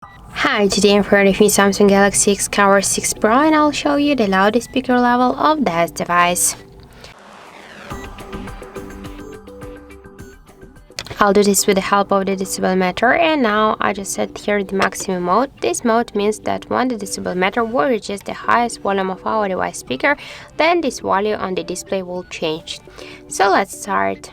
Hi, today I'm here with Samsung Galaxy Xcover 6 Pro and I'll show you the loudest speaker level of this device. I'll do this with the help of the decibel meter, and now I just set here the maximum mode. This mode means that when the decibel meter will reach the highest volume of our device speaker, then this value on the display will change. So let's start.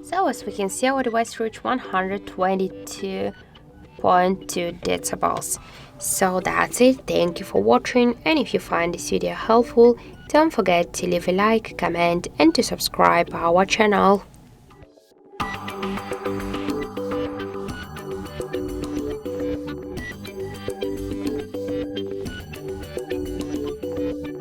So as we can see, our device reached 122.2 decibels. So that's it. Thank you for watching, and if you find this video helpful, don't forget to leave a like, comment and to subscribe our channel.